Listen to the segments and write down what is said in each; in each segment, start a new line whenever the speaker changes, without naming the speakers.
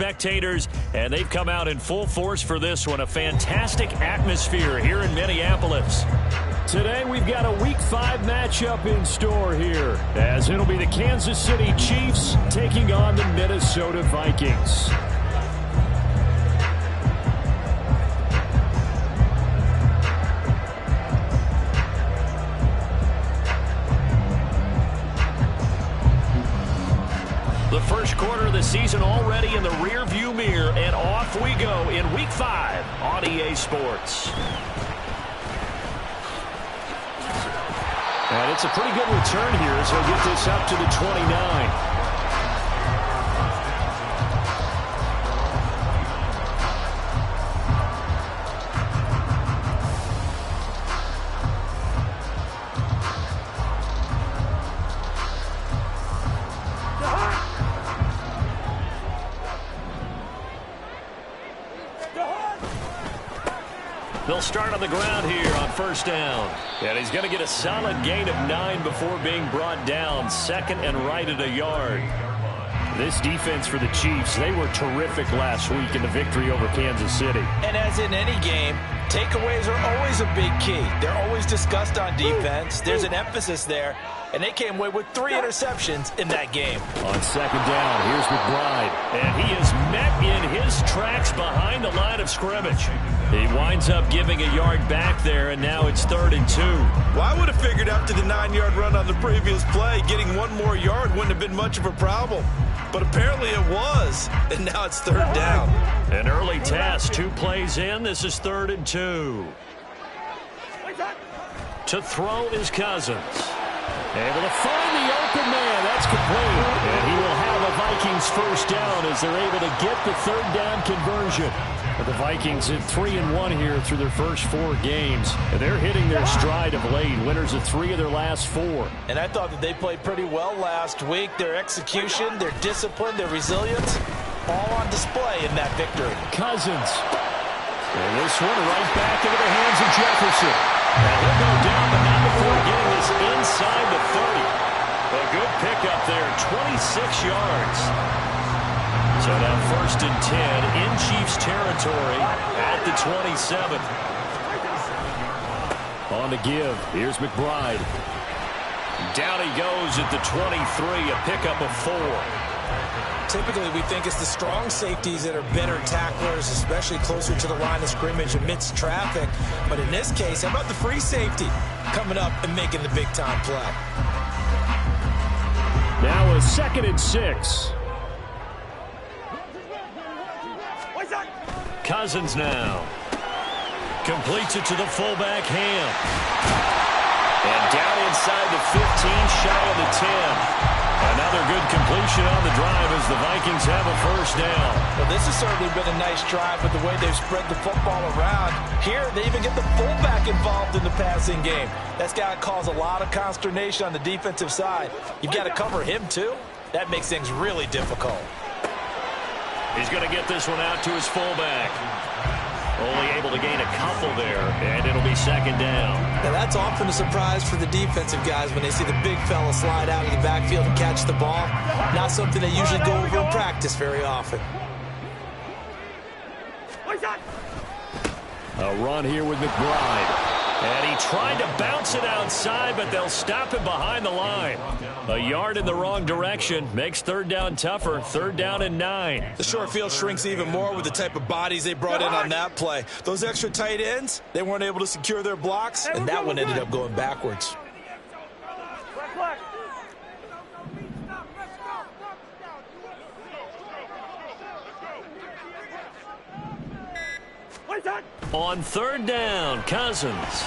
spectators, and they've come out in full force for this one. A fantastic atmosphere here in Minneapolis.
Today we've got a Week 5 matchup in store here, as it'll be the Kansas City Chiefs taking on the Minnesota Vikings.
The first quarter of the season already in the rearview mirror, and off we go in Week 5 on EA Sports.
And it's a pretty good return here as he'll get this up to the 29.
They'll start on the ground here on first down. And he's going to get a solid gain of 9 before being brought down. Second and right at a yard.
This defense for the Chiefs, they were terrific last week in the victory over Kansas City.
And as in any game, takeaways are always a big key. They're always discussed on defense. There's an emphasis there. And they came away with 3 interceptions in that game.
On second down, here's McBride.
And he is met in his tracks behind the line of scrimmage. He winds up giving a yard back there, and now it's 3rd and 2.
Well, I would have figured after the 9-yard run on the previous play, getting 1 more yard wouldn't have been much of a problem. But apparently it was, and now it's 3rd down.
An early test, 2 plays in. This is 3rd and 2. To throw is Cousins. Able to find the open man. That's complete. And he will have a Vikings first down as they're able to get the 3rd down conversion.
But the Vikings at 3-1 here through their first 4 games. And they're hitting their stride of late. Winners of 3 of their last 4.
And I thought that they played pretty well last week. Their execution, their discipline, their resilience, all on display in that victory.
Cousins. And this one right back into the hands of Jefferson.
And he'll go down, but not before getting this inside the 30. A good pickup there, 26 yards. So now 1st and 10 in Chiefs territory at the 27.
On the give, here's McBride.
Down he goes at the 23, a pickup of 4.
Typically, we think it's the strong safeties that are better tacklers, especially closer to the line of scrimmage amidst traffic. But in this case, how about the free safety coming up and making the big-time play?
Now a 2nd and 6.
Cousins now. Completes it to the fullback, Ham. And down inside the 15, shy of the 10. Another good completion on the drive as the Vikings have a first down.
Well, this has certainly been a nice drive with the way they've spread the football around. Here, they even get the fullback involved in the passing game. That's got to cause a lot of consternation on the defensive side. You've got to cover him, too. That makes things really difficult.
He's going to get this one out to his fullback. Only able to gain a couple there, and it'll be 2nd down.
Now, that's often a surprise for the defensive guys when they see the big fella slide out of the backfield and catch the ball. Not something they usually go over in practice very often.
A run here with McBride.
And he tried to bounce it outside, but they'll stop him behind the line. A yard in the wrong direction makes 3rd down tougher. 3rd down and 9.
The short field shrinks even more with the type of bodies they brought in on that play. Those extra tight ends, they weren't able to secure their blocks.
And that one ended up going backwards.
On 3rd down, Cousins.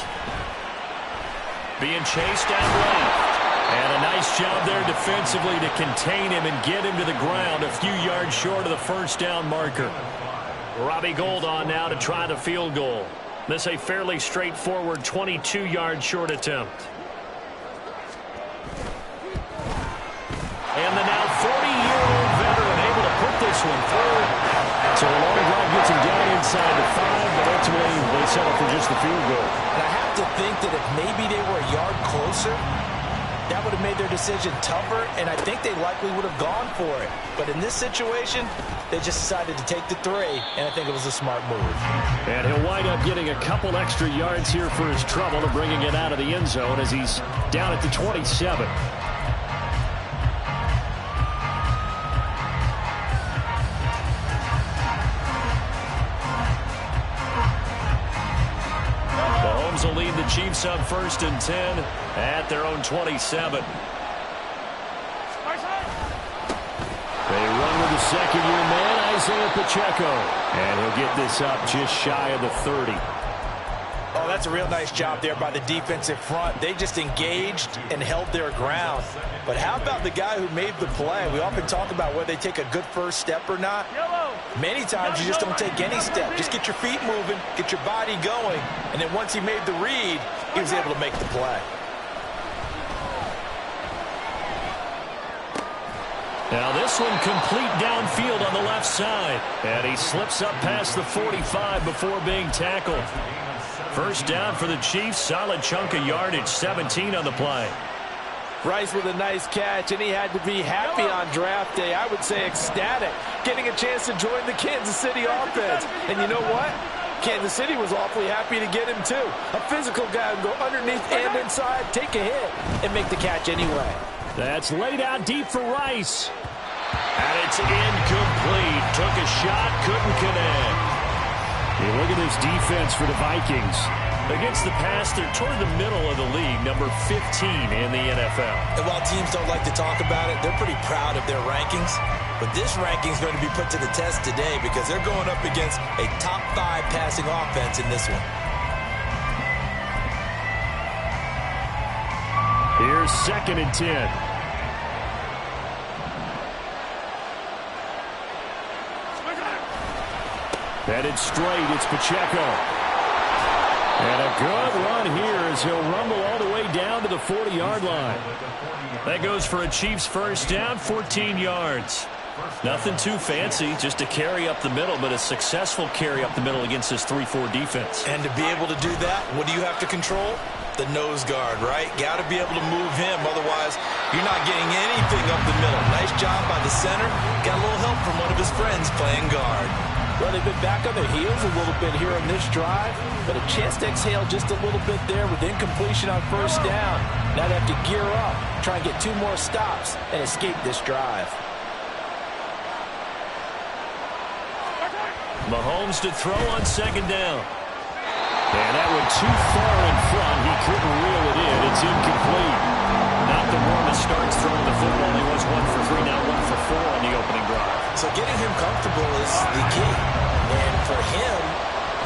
Being chased out left. And a nice job there defensively to contain him and get him to the ground a few yards short of the first down marker. Robbie Gould on now to try the field goal. This a fairly straightforward 22-yard short attempt. And the now 40-year-old veteran able to put this one through. So a long drive gets him down inside the 5, but ultimately they settle for just the field goal.
And I have to think that if maybe they were a yard closer, that would have made their decision tougher, and I think they likely would have gone for it. But in this situation, they just decided to take the 3, and I think it was a smart move.
And he'll wind up getting a couple extra yards here for his trouble and bringing it out of the end zone as he's down at the 27. Mahomes will lead the Chiefs up 1st and 10 at their own 27. They run with the second-year man, Isaiah Pacheco. And he'll get this up just shy of the 30.
Oh, that's a real nice job there by the defensive front. They just engaged and held their ground. But how about the guy who made the play? We often talk about whether they take a good first step or not. Many times you just don't take any step. Just get your feet moving, get your body going, and then once he made the read, he was able to make the play.
Now this one complete downfield on the left side. And he slips up past the 45 before being tackled. First down for the Chiefs. Solid chunk of yardage. 17 on the play.
Rice with a nice catch, and he had to be happy on draft day. I would say ecstatic, getting a chance to join the Kansas City offense. And you know what? Kansas City was awfully happy to get him too. A physical guy who can go underneath and inside, take a hit, and make the catch anyway.
That's laid out deep for Rice. And it's incomplete. Took a shot, couldn't connect. Hey, look at this defense for the Vikings. Against the pass, they're toward the middle of the league, number 15 in the NFL.
And while teams don't like to talk about it, they're pretty proud of their rankings. But this ranking is going to be put to the test today because they're going up against a top 5 passing offense in this one.
Here's 2nd and 10. Headed straight, it's Pacheco. And a good run here as he'll rumble all the way down to the 40-yard line. That goes for a Chiefs first down, 14 yards. Nothing too fancy, just a carry up the middle, but a successful carry up the middle against this 3-4 defense.
And to be able to do that, what do you have to control? The nose guard, right? Got to be able to move him, otherwise you're not getting anything up the middle. Nice job by the center. Got a little help from one of his friends playing guard. Well, they've been back on their heels a little bit here on this drive, but a chance to exhale just a little bit there with incompletion on first down. Now they have to gear up, try and get 2 more stops, and escape this drive.
Mahomes to throw on 2nd down. And that went too far in front. He couldn't reel it in. It's incomplete. Not the warmest starts throwing the football. He was 1 for 3, now 1 for 4 on the opening drive.
So getting him comfortable is the key. And for him,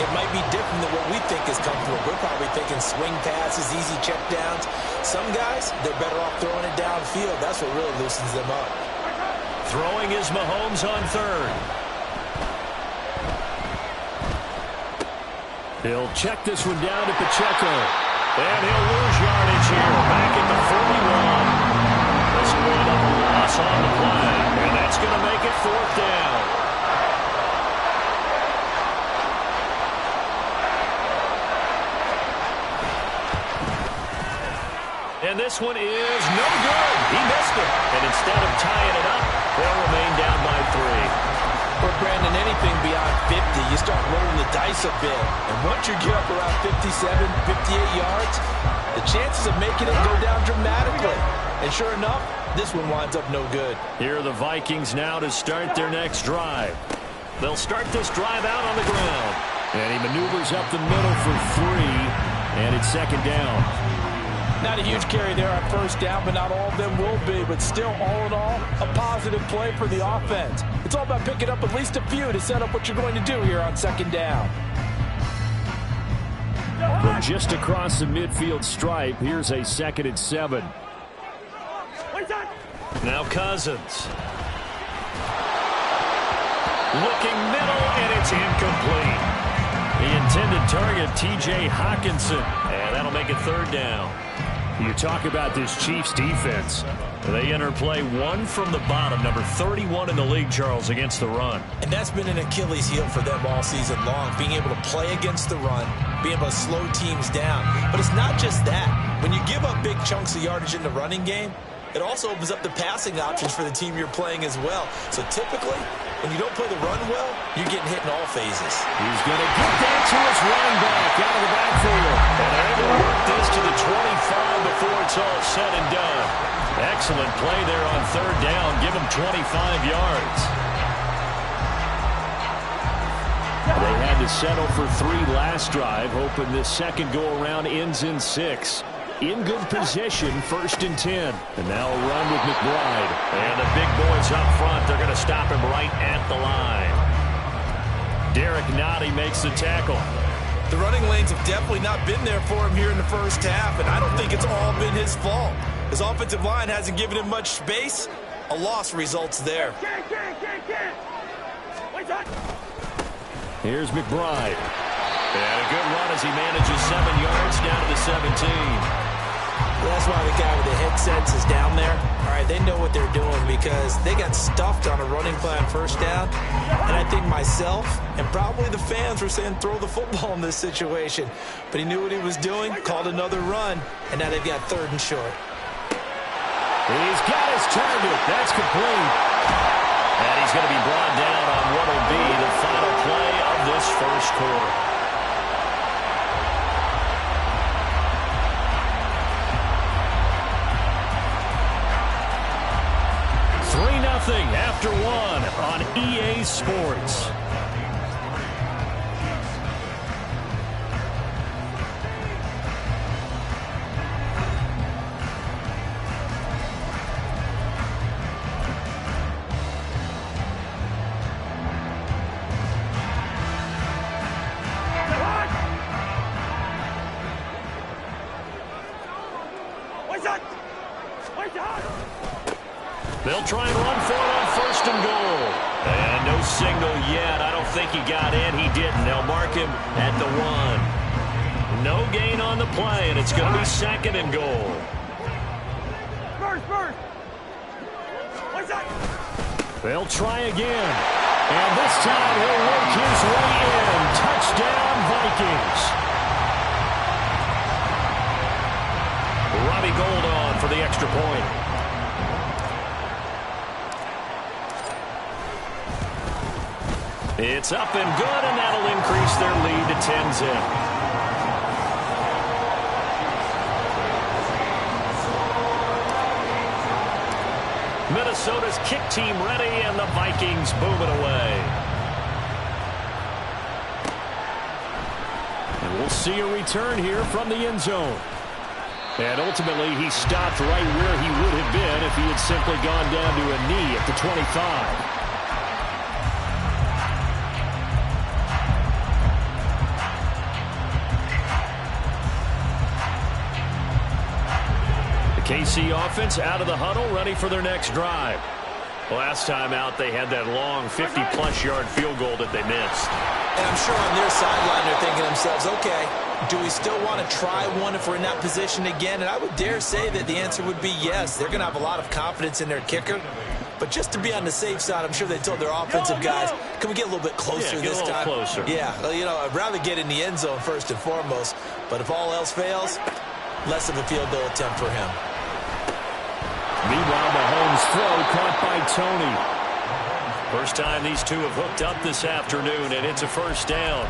it might be different than what we think is comfortable. We're probably thinking swing passes, easy checkdowns. Some guys, they're better off throwing it downfield. That's what really loosens them up.
Throwing is Mahomes on 3rd. He'll check this one down to Pacheco. And he'll lose yardage here. Back at the 41. This will end up a loss on the play. And that's going to make it 4th down. And this one is no good. He missed it. And instead of tying it up, they'll remain down by 3.
For Brandon, anything beyond 50, you start rolling the dice a bit. And once you get up around 57, 58 yards, the chances of making it go down dramatically. And sure enough, this one winds up no good.
Here are the Vikings now to start their next drive. They'll start this drive out on the ground. And he maneuvers up the middle for 3, and it's 2nd down.
Not a huge carry there on first down, but not all of them will be. But still, all in all, a positive play for the offense. It's all about picking up at least a few to set up what you're going to do here on 2nd down.
From just across the midfield stripe, here's a 2nd and 7. Now Cousins. Looking middle, and it's incomplete. The intended target, T.J. Hockenson. And that'll make it 3rd down.
You talk about this Chiefs defense. They enter play one from the bottom, number 31 in the league, Charles, against the run.
And that's been an Achilles heel for them all season long, being able to play against the run, being able to slow teams down. But it's not just that. When you give up big chunks of yardage in the running game, it also opens up the passing options for the team you're playing as well. So typically, when you don't play the run well, you're getting hit in all phases.
He's going to get that to his running back out of the backfield. And they're able to work this to the 25 before it's all said and done. Excellent play there on third down. Give him 25 yards. They had to settle for 3 last drive, hoping this second go-around ends in 6. In good position, 1st and 10. And now a run with McBride. And the big boys up front, they're going to stop him right at the line. Derek Nottie makes the tackle.
The running lanes have definitely not been there for him here in the first half, and I don't think it's all been his fault. His offensive line hasn't given him much space. A loss results there.
Here's McBride. And a good run as he manages 7 yards down to the 17.
That's why the guy with the headsets is down there. All right, they know what they're doing because they got stuffed on a running play on first down. And I think myself and probably the fans were saying throw the football in this situation. But he knew what he was doing, called another run, and now they've got 3rd and short.
He's got his target. That's complete. And he's going to be brought down on what will be the final play of this first quarter. 3-0 after 1 on EA Sports. They'll try and run for it on 1st and goal. And no signal yet. I don't think he got in. He didn't. They'll mark him at the 1. No gain on the play, and it's going to be 2nd and goal. They'll try again. And this time he'll work his way in. Touchdown, Vikings. Robbie Gould on for the extra point. It's up and good, and that'll increase their lead to 10-zip. Minnesota's kick team ready, and the Vikings boom it away. And we'll see a return here from the end zone. And ultimately, he stopped right where he would have been if he had simply gone down to a knee at the 25. KC offense out of the huddle, ready for their next drive. Last time out, they had that long 50-plus yard field goal that they missed.
And I'm sure on their sideline they're thinking to themselves, okay, do we still want to try one if we're in that position again? And I would dare say that the answer would be yes. They're going to have a lot of confidence in their kicker. But just to be on the safe side, I'm sure they told their offensive guys, can we get a little bit closer this time?
Closer.
Yeah, well, you know, I'd rather get in the end zone first and foremost. But if all else fails, less of a field goal attempt for him.
Meanwhile, Mahomes' throw caught by Tony. First time these two have hooked up this afternoon, and it's a first down.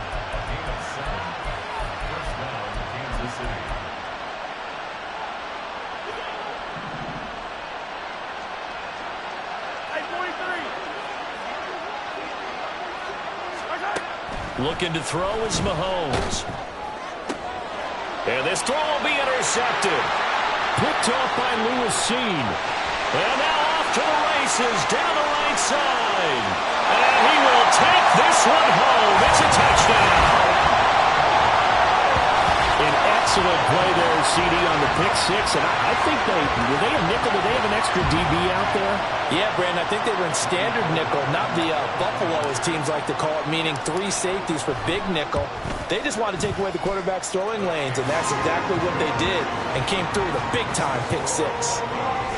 Looking to throw is Mahomes. And this throw will be intercepted. Picked off by Lewis Cine. And now off to the races down the right side. And he will take this one home. It's a touchdown. An
Excellent play there, CD, on the pick six. And I think were they a nickel? Did they have an extra DB out there?
Yeah, Brandon, I think they were in standard nickel, not the Buffalo, as teams like to call it, meaning 3 safeties for big nickel. They just wanted to take away the quarterback's throwing lanes, and that's exactly what they did, and came through with a big-time pick six.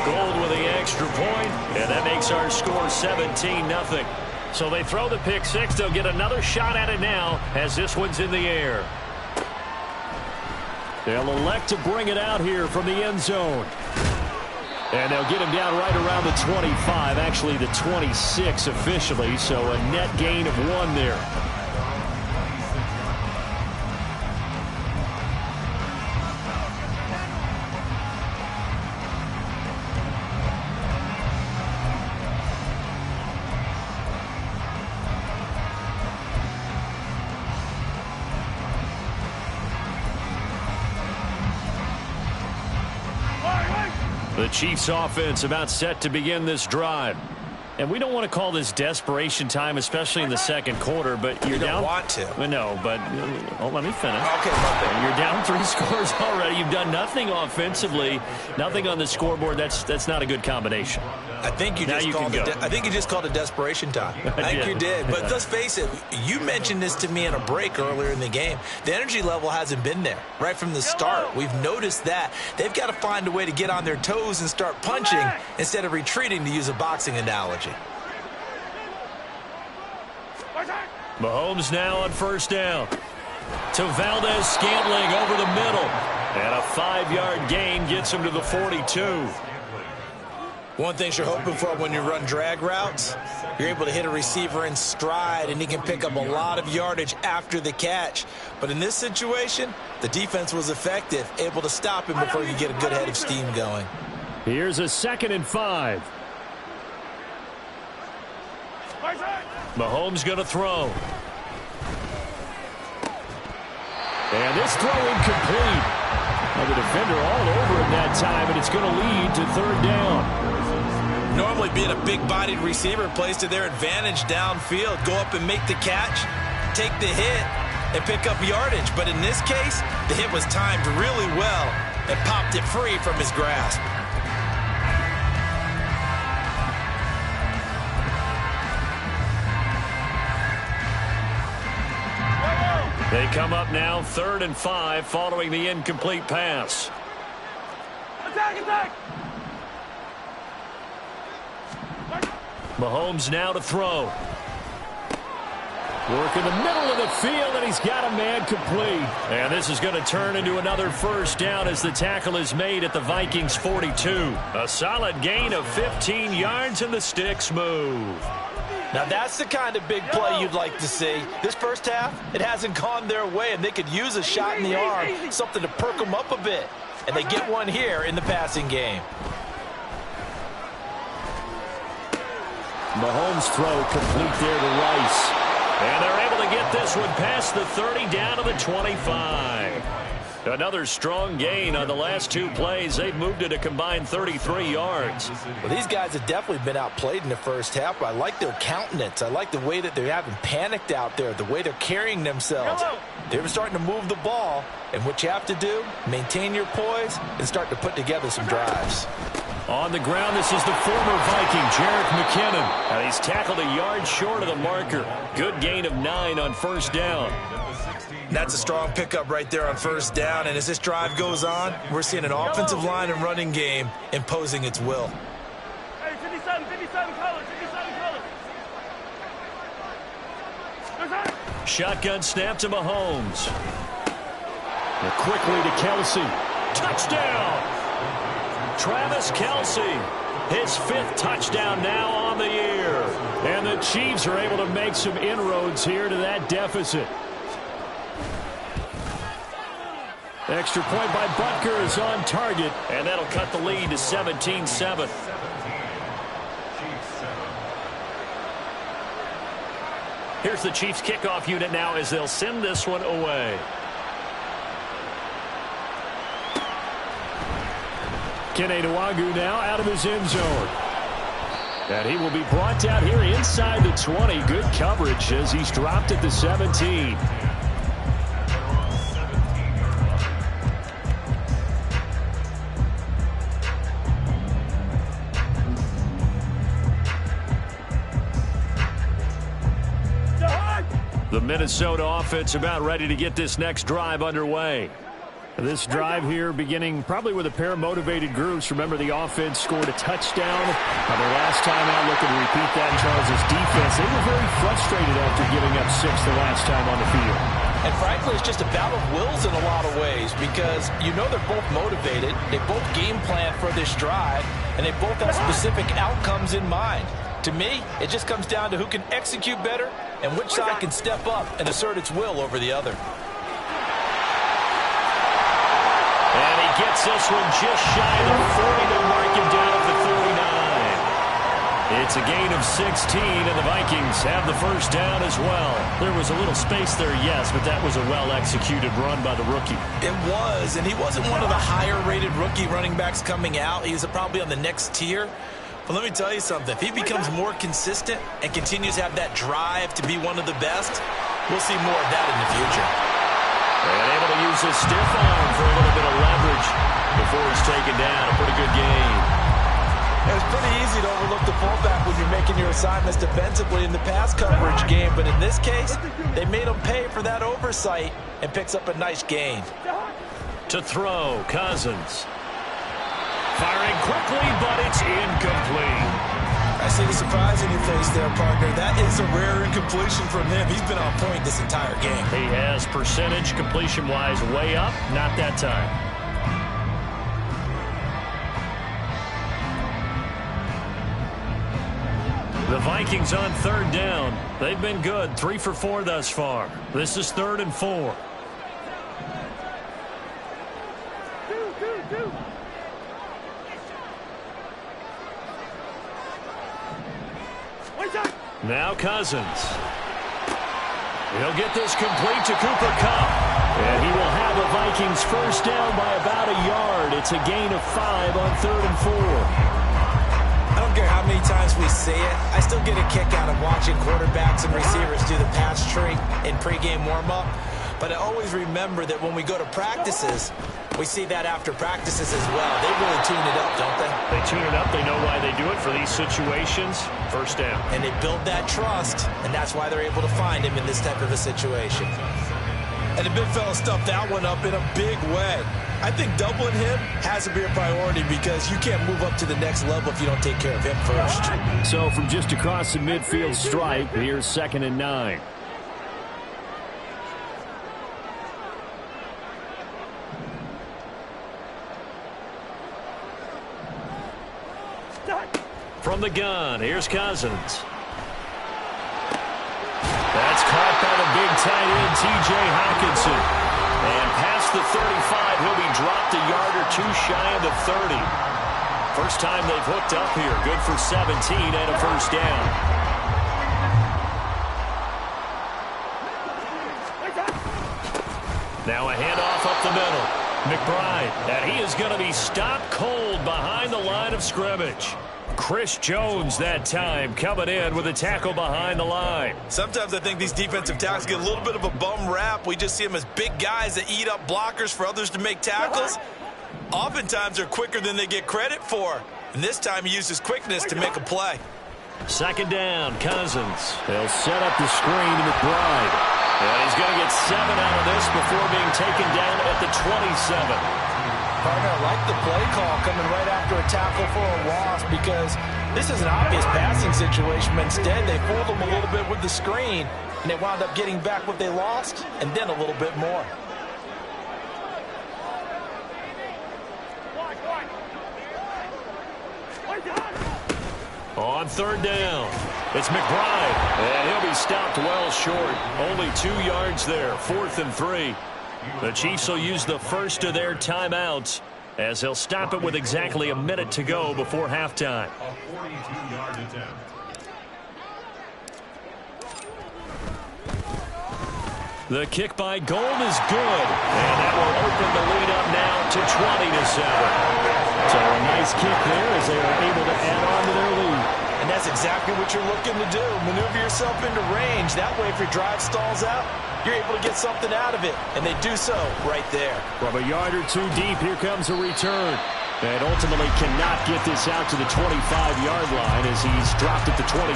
Gold with the extra point, and that makes our score 17-0. So they throw the pick six. They'll get another shot at it now as this one's in the air. They'll elect to bring it out here from the end zone. And they'll get him down right around the 25, actually the 26 officially, so a net gain of 1 there. The Chiefs offense about set to begin this drive. And we don't want to call this desperation time, especially in the second quarter, but you're down.
You don't want to.
Well, no, but let me finish.
Okay, nothing.
You're down 3 scores already. You've done nothing offensively, nothing on the scoreboard. That's not a good combination.
I think you just called it desperation time. I think you did. But let's face it, you mentioned this to me in a break earlier in the game. The energy level hasn't been there right from the start. We've noticed that. They've got to find a way to get on their toes and start punching instead of retreating, to use a boxing analogy.
Mahomes now on first down. To Valdez-Scantling over the middle. And a 5-yard gain gets him to the 42.
One thing you're hoping for when you run drag routes, you're able to hit a receiver in stride, and he can pick up a lot of yardage after the catch. But in this situation, the defense was effective, able to stop him before you get a good head of steam going.
Here's a 2nd and 5.
Mahomes going to throw.
And this throw incomplete. Well, the defender all over him that time, and it's going to lead to 3rd down.
Normally being a big-bodied receiver plays to their advantage downfield. Go up and make the catch, take the hit, and pick up yardage. But in this case, the hit was timed really well and popped it free from his grasp.
They come up now 3rd and 5 following the incomplete pass.
Attack!
Mahomes now to throw.
Work in the middle of the field, and he's got a man complete.
And this is going to turn into another 1st down as the tackle is made at the Vikings 42. A solid gain of 15 yards, and the sticks move.
Now that's the kind of big play you'd like to see. This first half, it hasn't gone their way, and they could use a shot in the arm, something to perk them up a bit. And they get one here in the passing game.
Mahomes' throw complete there to Rice.
And they're able to get this one past the 30 down to the 25. Another strong gain on the last 2 plays. They've moved it a combined 33 yards.
Well, these guys have definitely been outplayed in the first half, but I like their countenance. I like the way that they haven't panicked out there, the way they're carrying themselves. They're starting to move the ball, and what you have to do, maintain your poise and start to put together some drives.
On the ground, this is the former Viking, Jerick McKinnon. And he's tackled a yard short of the marker. Good gain of 9 on first down.
That's a strong pickup right there on first down, and as this drive goes on, we're seeing an offensive line and running game imposing its will.
Hey, 57 colors, 57 colors.
Shotgun snap to Mahomes. And quickly to Kelsey. Touchdown! Travis Kelce, his 5th touchdown now on the year.
And the Chiefs are able to make some inroads here to that deficit. Extra point by Butker is on target.
And that'll cut the lead to 17-7. Here's the Chiefs kickoff unit now as they'll send this one away.
Kene Nwangwu now out of his end zone. And he will be brought down here inside the 20. Good coverage as he's dropped at the 17.
The Minnesota offense about ready to get this next drive underway.
This drive here beginning probably with a pair of motivated groups. Remember, the offense scored a touchdown on their last time out. Looking to repeat that in Charles' defense. They were very frustrated after giving up 6 the last time on the field.
And frankly, it's just a battle of wills in a lot of ways because you know they're both motivated. They both game plan for this drive, and they both have specific outcomes in mind. To me, it just comes down to who can execute better and which side can step up and assert its will over the other.
And he gets this one just shy of the 40 to mark him down at the 39. It's a gain of 16, and the Vikings have the first down as well. There was a little space there, yes, but that was a well-executed run by the rookie.
It was, and he wasn't one of the higher-rated rookie running backs coming out. He's probably on the next tier. But let me tell you something. If he becomes more consistent and continues to have that drive to be one of the best, we'll see more of that in the future.
And able to use his stiff arm for a little bit of leverage before he's taken down. A pretty good game.
It's pretty easy to overlook the fullback when you're making your assignments defensively in the pass coverage game. But in this case, they made him pay for that oversight and picks up a nice gain.
To throw, Cousins. Firing quickly, but it's incomplete.
I see the surprise in your face there, partner. That is a rare incompletion from him. He's been on point this entire game.
He has percentage completion-wise way up, not that time. The Vikings on third down. They've been good, 3 for 4 thus far. This is 3rd and 4. Now Cousins. He'll get this complete to Cooper Kupp. And he will have the Vikings first down by about a yard. It's a gain of 5 on 3rd and 4.
I don't care how many times we see it. I still get a kick out of watching quarterbacks and receivers do the pass tree in pregame warm-up. But I always remember that when we go to practices, we see that after practices as well. They really tune it up, don't they?
They tune it up. They know why they do it for these situations. First down.
And they build that trust, and that's why they're able to find him in this type of a situation. And the big fella stuffed that one up in a big way. I think doubling him has to be a priority because you can't move up to the next level if you don't take care of him first.
So from just across the midfield stripe, here's 2nd and 9.
From the gun, here's Cousins. That's caught by the big tight end, T.J. Hockenson. And past the 35, he'll be dropped a yard or 2 shy of the 30. First time they've hooked up here. Good for 17 and a first down. Now a handoff up the middle. McBride, and he is going to be stopped cold behind the line of scrimmage. Chris Jones that time coming in with a tackle behind the line.
Sometimes I think these defensive tackles get a little bit of a bum rap. We just see them as big guys that eat up blockers for others to make tackles. Oftentimes they're quicker than they get credit for. And this time he used his quickness to make a play.
2nd down, Cousins.
They'll set up the screen to McBride.
And he's going to get 7 out of this before being taken down at the 27.
Partner, I like the play call coming right after a tackle for a loss because this is an obvious passing situation. But instead, they fooled them a little bit with the screen, and they wound up getting back what they lost and then a little bit more.
On 3rd down, it's McBride, and he'll be stopped well short. Only 2 yards there, 4th and 3. The Chiefs will use the first of their timeouts as they'll stop it with exactly a minute to go before halftime. The kick by Gold is good, and that will open the lead up now to 20-7.
So a nice kick there as they are able to add on to their lead.
And that's exactly what you're looking to do. Maneuver yourself into range. That way, if your drive stalls out, you're able to get something out of it. And they do so right there.
From a yard or 2 deep, here comes a return. And ultimately cannot get this out to the 25-yard line as he's dropped at the 23.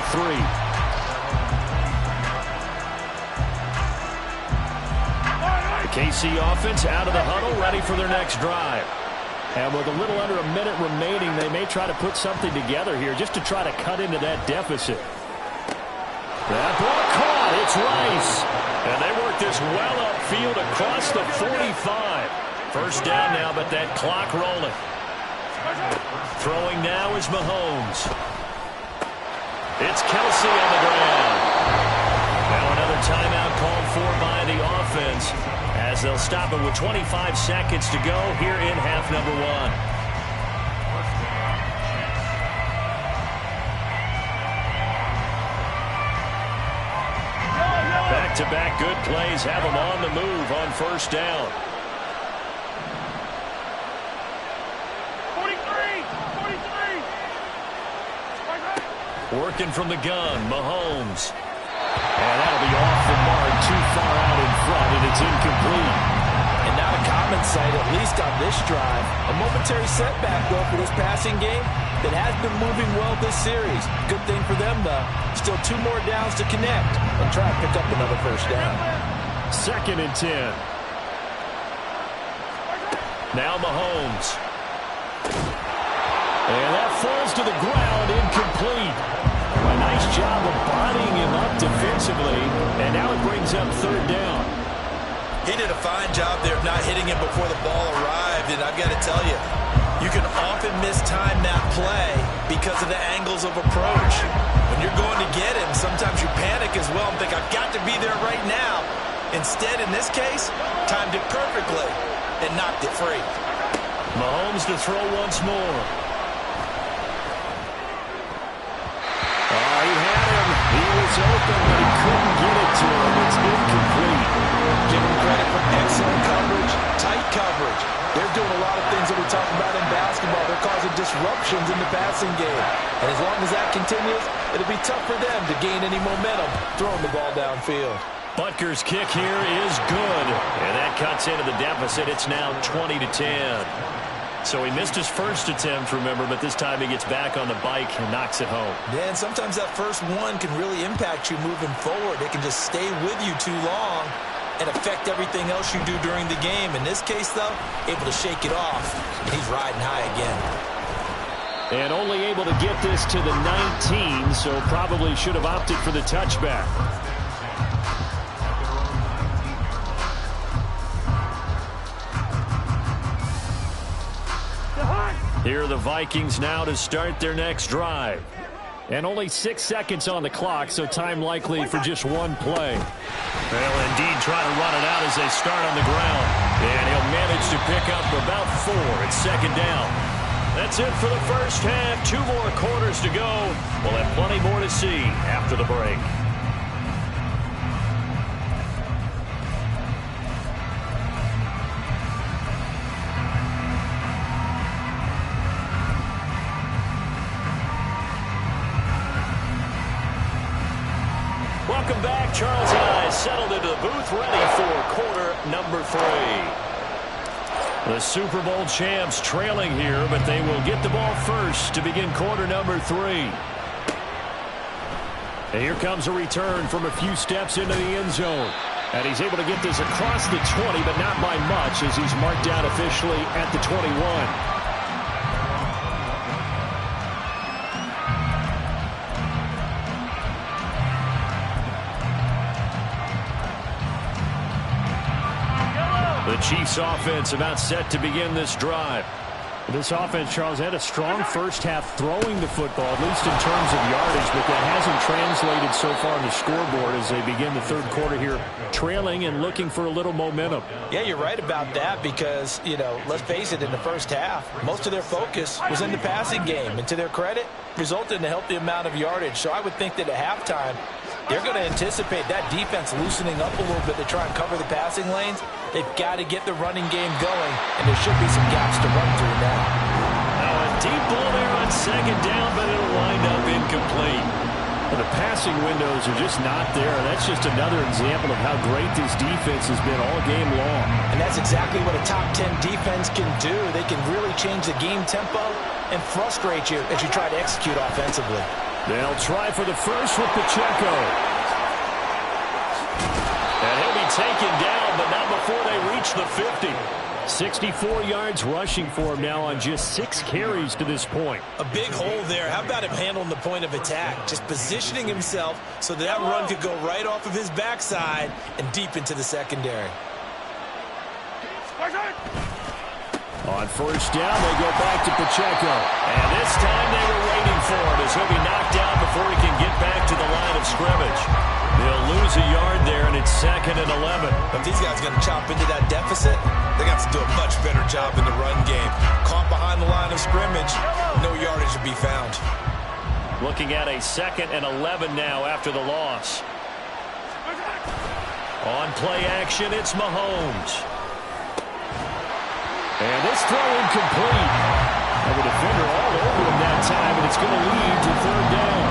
KC offense out of the huddle, ready for their next drive. And with a little under a minute remaining, they may try to put something together here just to try to cut into that deficit. That ball caught. It's Rice. And they work this well upfield across the 45. First down now, but that clock rolling. Throwing now is Mahomes. It's Kelsey on the ground. Now another timeout called for by the offense as they'll stop it with 25 seconds to go here in half number 1. Back-to-back good plays have them on the move on first down.
43.
Working from the gun, Mahomes. And that'll be off the mark, too far out in front, and it's incomplete.
And not a common sight, at least on this drive. A momentary setback, though, for this passing game that has been moving well this series. Good thing for them, though. Still 2 more downs to connect and try to pick up another first down.
2nd and 10. Now Mahomes. And that falls to the ground, incomplete. A nice job of bodying him up defensively, and now it brings up 3rd down.
He did a fine job there of not hitting him before the ball arrived, and I've got to tell you, you can often mistime that play because of the angles of approach. When you're going to get him, sometimes you panic as well and think, I've got to be there right now. Instead, in this case, timed it perfectly and knocked it free.
Mahomes to throw once more. He had him. He was open, but he couldn't get it to him. It's incomplete.
Give him credit for excellent coverage, tight coverage. They're doing a lot of things that we talk about in basketball. They're causing disruptions in the passing game. And as long as that continues, it'll be tough for them to gain any momentum throwing the ball downfield.
Butker's kick here is good. And that cuts into the deficit. It's now 20-10. So he missed his first attempt, remember, but this time he gets back on the bike and knocks it home.
Yeah, and sometimes that first one can really impact you moving forward. It can just stay with you too long and affect everything else you do during the game. In this case, though, able to shake it off. He's riding high again.
And only able to get this to the 19, so probably should have opted for the touchback. Here are the Vikings now to start their next drive. And only 6 seconds on the clock, so time likely for just one play. They'll indeed try to run it out as they start on the ground. And he'll manage to pick up about 4. It's 2nd down. That's it for the first half. 2 more quarters to go. We'll have plenty more to see after the break. Welcome back. Charles and I settled into the booth ready for quarter number 3. The Super Bowl champs trailing here, but they will get the ball first to begin quarter number 3. And here comes a return from a few steps into the end zone. And he's able to get this across the 20, but not by much as he's marked down officially at the 21. The Chiefs offense about set to begin this drive. This offense, Charles, had a strong first half throwing the football, at least in terms of yardage, but that hasn't translated so far on the scoreboard as they begin the 3rd quarter here, trailing and looking for a little momentum.
Yeah, you're right about that because, let's face it, in the first half, most of their focus was in the passing game. And to their credit, resulted in a healthy amount of yardage. So I would think that at halftime, they're going to anticipate that defense loosening up a little bit to try and cover the passing lanes. They've got to get the running game going, and there should be some gaps to run through now.
Now a deep ball there on 2nd down, but it'll wind up incomplete. Well, the passing windows are just not there. That's just another example of how great this defense has been all game long.
And that's exactly what a top 10 defense can do. They can really change the game tempo and frustrate you as you try to execute offensively. They'll
try for the first with Pacheco. And he'll be taken down, but not before they reach the 50. 64 yards rushing for him now on just 6 carries to this point.
A big hole there. How about him handling the point of attack? Just positioning himself so that run could go right off of his backside and deep into the secondary.
On first down, they go back to Pacheco.
And this time they were waiting for it as he'll be knocked down before he can get back to the line of scrimmage. They'll lose a yard there, and it's 2nd and 11.
If these guys are going to chop into that deficit, they got to do a much better job in the run game. Caught behind the line of scrimmage, no yardage to be found.
Looking at a 2nd and 11 now after the loss. On play action, it's Mahomes.
And this throw incomplete. And the defender all over him that time, and it's going to lead to 3rd down.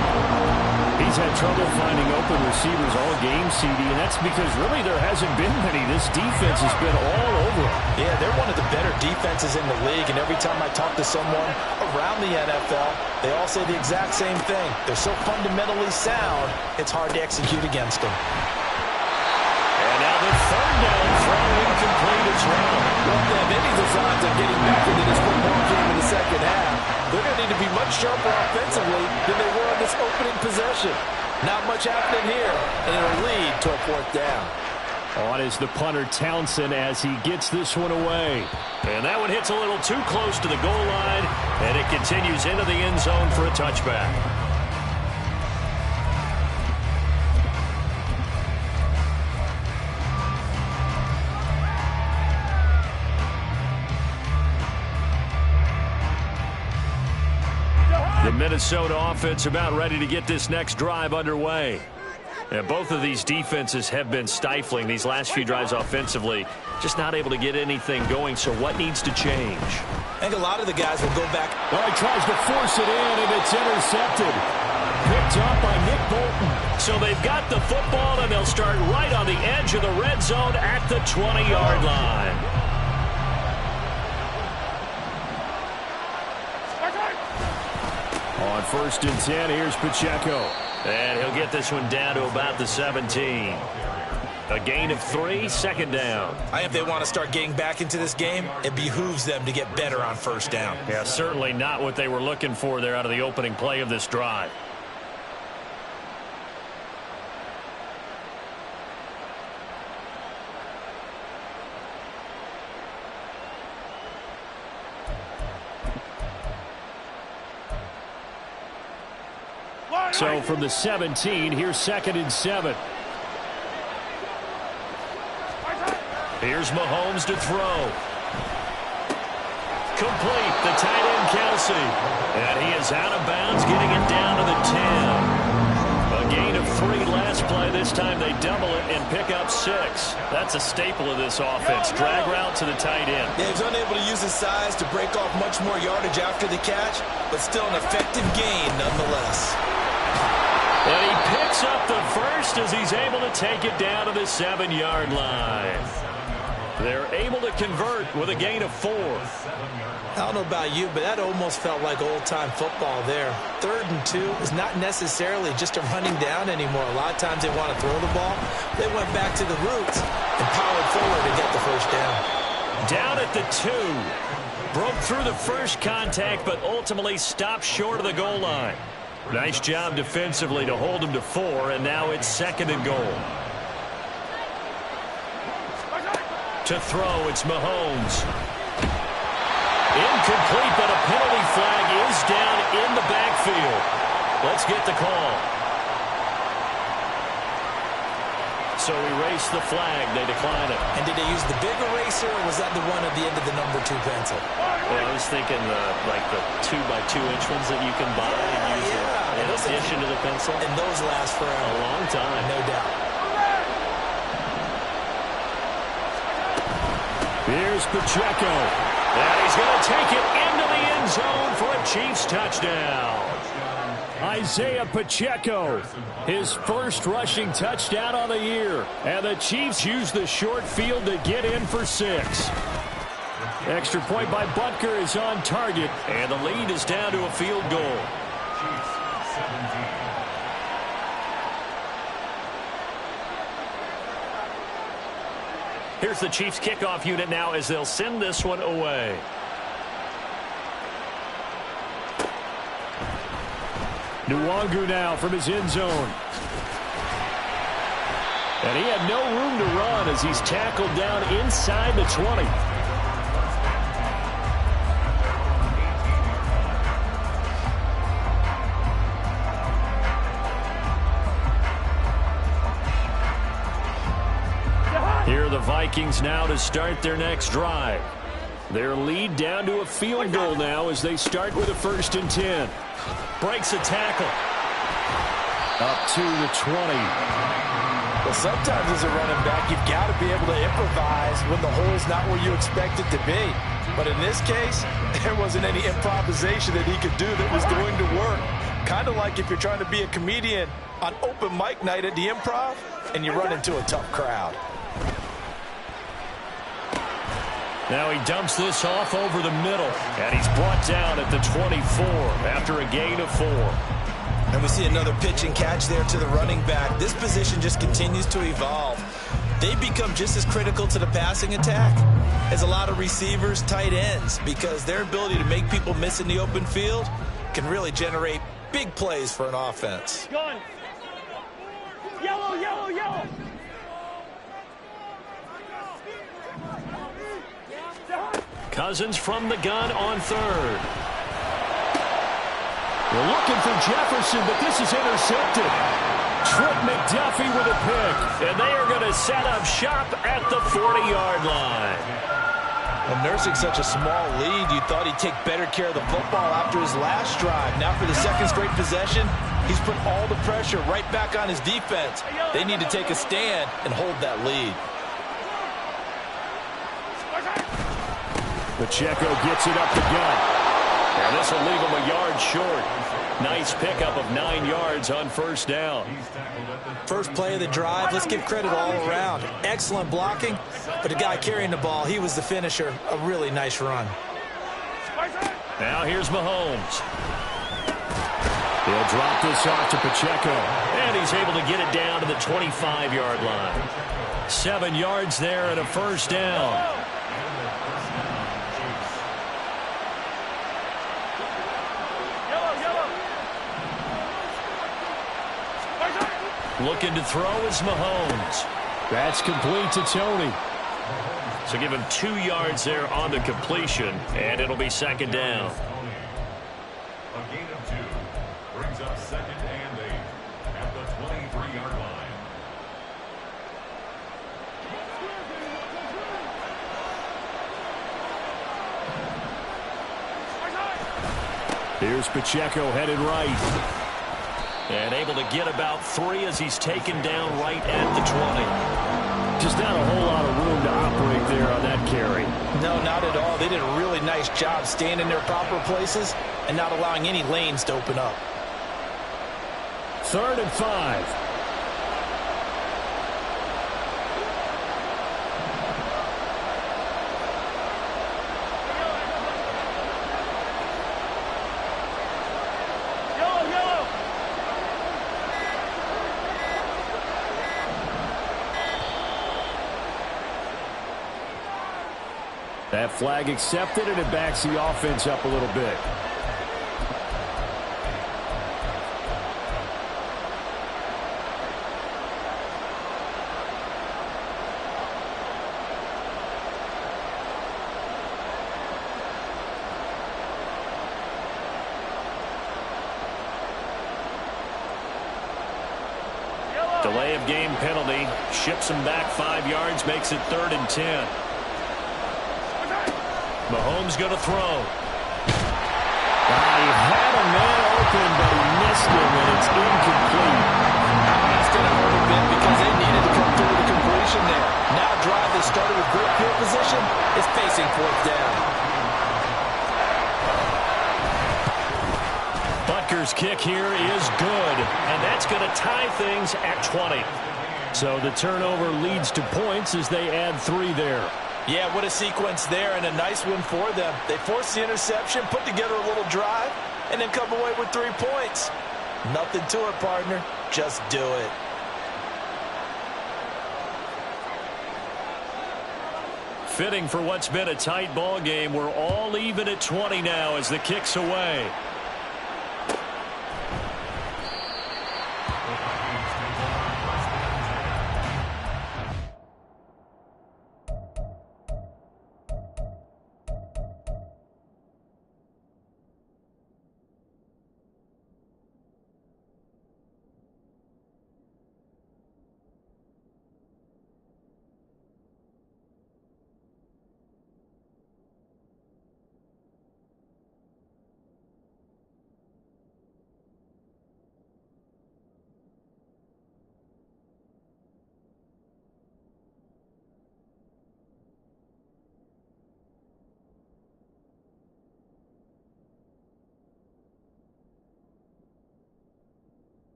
He's had trouble finding open receivers all game, CD, and that's because really there hasn't been many. This defense has been all over him.
Yeah, they're one of the better defenses in the league, and every time I talk to someone around the NFL, they all say the exact same thing. They're so fundamentally sound, it's hard to execute against them.
And now the 3rd down throw incomplete as well.
Well, if they have any designs on getting back into this football game in the second half, they're going to need to be much sharper offensively than they were on this opening possession. Not much happening here, and it'll lead to a 4th down.
On is the punter Townsend as he gets this one away.
And that one hits a little too close to the goal line, and it continues into the end zone for a touchback. The Minnesota offense about ready to get this next drive underway. And both of these defenses have been stifling these last few drives offensively. Just not able to get anything going, so what needs to change?
I think a lot of the guys will go back.
Oh, he tries to force it in, and it's intercepted. Picked up by Nick Bolton.
So they've got the football, and they'll start right on the edge of the red zone at the 20-yard line.
On 1st and 10, here's Pacheco.
And he'll get this one down to about the 17. A gain of 3, 2nd down.
I think if they want to start getting back into this game, it behooves them to get better on 1st down.
Yeah, certainly not what they were looking for there out of the opening play of this drive.
So from the 17, here's 2nd and 7.
Here's Mahomes to throw. Complete, the tight end Kelsey. And he is out of bounds, getting it down to the 10. A gain of 3 last play. This time they double it and pick up 6. That's a staple of this offense. Drag route to the tight end.
Yeah, he's unable to use his size to break off much more yardage after the catch, but still an effective gain nonetheless.
And he picks up the first as he's able to take it down to the 7-yard line. They're able to convert with a gain of 4.
I don't know about you, but that almost felt like old-time football there. 3rd and 2 is not necessarily just a running down anymore. A lot of times they want to throw the ball. They went back to the roots and powered forward to get the 1st down.
Down at the 2. Broke through the first contact, but ultimately stopped short of the goal line. Nice job defensively to hold him to 4, and now it's 2nd and goal. To throw, it's Mahomes. Incomplete, but a penalty flag is down in the backfield. Let's get the call. So erase the flag. They decline it.
And did they use the big eraser, or was that the one at the end of the number 2 pencil?
Well, I was thinking like the 2x2-inch ones that you can buy and use in addition to the pencil.
And those last forever.
A long time.
No doubt.
Here's Pacheco.
And he's going to take it into the end zone for a Chiefs touchdown.
Isaiah Pacheco, his first rushing touchdown of the year. And the Chiefs use the short field to get in for 6. Extra point by Butker is on target.
And the lead is down to a field goal. Here's the Chiefs kickoff unit now as they'll send this one away.
Nwangu now from his end zone. And he had no room to run as he's tackled down inside the 20. Here are the Vikings now to start their next drive. Their lead down to a field goal now as they start with a 1st and 10.
Breaks a tackle.
Up to the 20.
Well, sometimes as a running back, you've got to be able to improvise when the hole's not where you expect it to be. But in this case, there wasn't any improvisation that he could do that was going to work. Kind of like if you're trying to be a comedian on open mic night at the Improv and you run into a tough crowd.
Now he dumps this off over the middle, and he's brought down at the 24 after a gain of 4.
And we see another pitch and catch there to the running back. This position just continues to evolve. They become just as critical to the passing attack as a lot of receivers, tight ends, because their ability to make people miss in the open field can really generate big plays for an offense.
Gun. Yellow, yellow, yellow.
Cousins from the gun on 3rd.
They're looking for Jefferson, but this is intercepted. Trent McDuffie with a pick.
And they are going to set up shop at the 40-yard line.
Well, nursing such a small lead, you thought he'd take better care of the football after his last drive. Now for the 2nd straight possession, he's put all the pressure right back on his defense. They need to take a stand and hold that lead.
Pacheco gets it up the gut.
And this will leave him a yard short. Nice pickup of 9 yards on 1st down.
First play of the drive, let's give credit all around. Excellent blocking, but the guy carrying the ball, he was the finisher. A really nice run.
Now here's Mahomes.
He'll drop this off to Pacheco.
And he's able to get it down to the 25-yard line. 7 yards there and a 1st down. Looking to throw is Mahomes.
That's complete to Tony.
So give him 2 yards there on the completion, and it'll be 2nd down.
A gain of 2 brings up 2nd and 8 at the 23-yard line.
Here's Pacheco headed right.
And able to get about 3 as he's taken down right at the 20.
Just not a whole lot of room to operate there on that carry.
No, not at all. They did a really nice job staying in their proper places and not allowing any lanes to open up.
3rd and 5. That flag accepted, and it backs the offense up a little bit.
Delay of game penalty. Ships him back 5 yards, makes it 3rd and 10. Mahomes going to throw.
He had a man open, but he missed him, and it's incomplete.
That's going to hurt a bit because they needed to come through with a completion there. Now drive that started with great field position is facing 4th down.
Butker's kick here is good, and that's going to tie things at 20.
So the turnover leads to points as they add 3 there.
Yeah, what a sequence there, and a nice win for them. They forced the interception, put together a little drive, and then come away with 3 points. Nothing to it, partner. Just do it.
Fitting for what's been a tight ball game. We're all even at 20 now as the kick's away.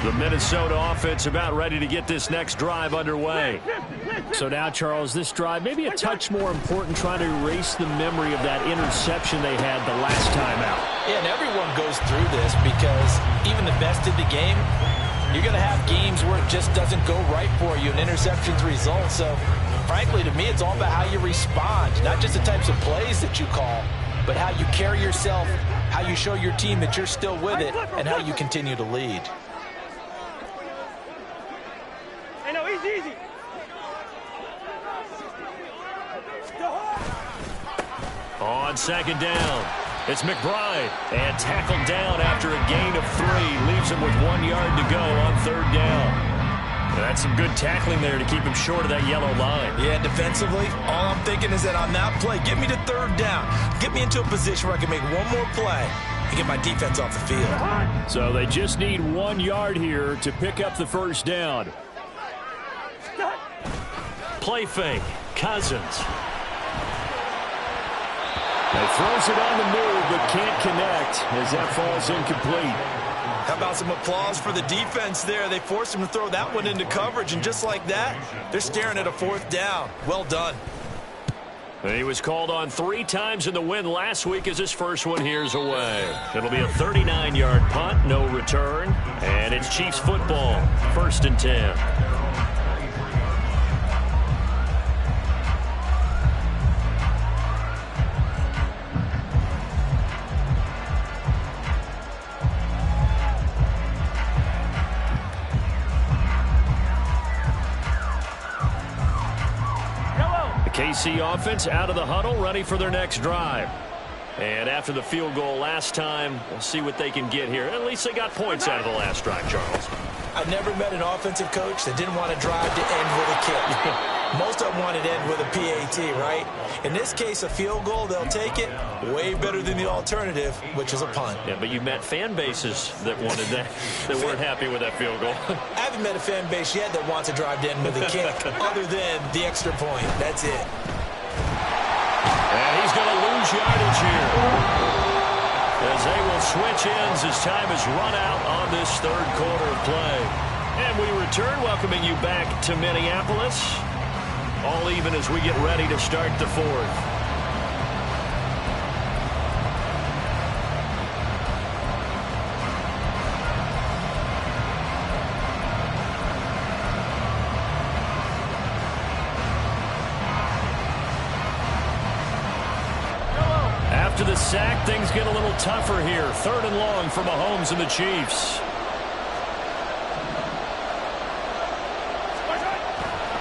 The Minnesota offense about ready to get this next drive underway.
So now, Charles, this drive maybe a touch more important, trying to erase the memory of that interception they had the last time out.
Yeah, and everyone goes through this because even the best in the game, you're going to have games where it just doesn't go right for you, and interceptions result. So, frankly, to me, it's all about how you respond, not just the types of plays that you call, but how you carry yourself, how you show your team that you're still with it, and how you continue to lead.
Easy.
On second down, it's McBride. And tackled down after a gain of 3. Leaves him with 1 yard to go on third down. That's some good tackling there to keep him short of that yellow line.
Yeah, defensively, all I'm thinking is that on that play, get me to third down. Get me into a position where I can make one more play and get my defense off the field.
So they just need 1 yard here to pick up the first down.
Play fake. Cousins.
He throws it on the move, but can't connect as that falls incomplete.
How about some applause for the defense there? They forced him to throw that one into coverage, and just like that, they're staring at a fourth down. Well done.
He was called on 3 times in the win last week as his first one here's away. It'll be a 39-yard punt, no return, and it's Chiefs football, 1st and 10. KC offense out of the huddle, ready for their next drive. And after the field goal last time, we'll see what they can get here. At least they got points out of the last drive, Charles.
I never met an offensive coach that didn't want to drive to end with a kick. Most of them wanted to end with a PAT, right? In this case, a field goal, they'll take it. Way better than the alternative, which is a punt.
Yeah, but you met fan bases that wanted that, that weren't happy with that field goal.
I haven't met a fan base yet that wants to drive to end with a kick, other than the extra point. That's it.
And he's going to lose yardage here, as they will switch ends as time is run out on this third quarter of play. And we return, welcoming you back to Minneapolis. All even as we get ready to start the fourth. After the sack, things get a little tougher here. 3rd and long for Mahomes and the Chiefs.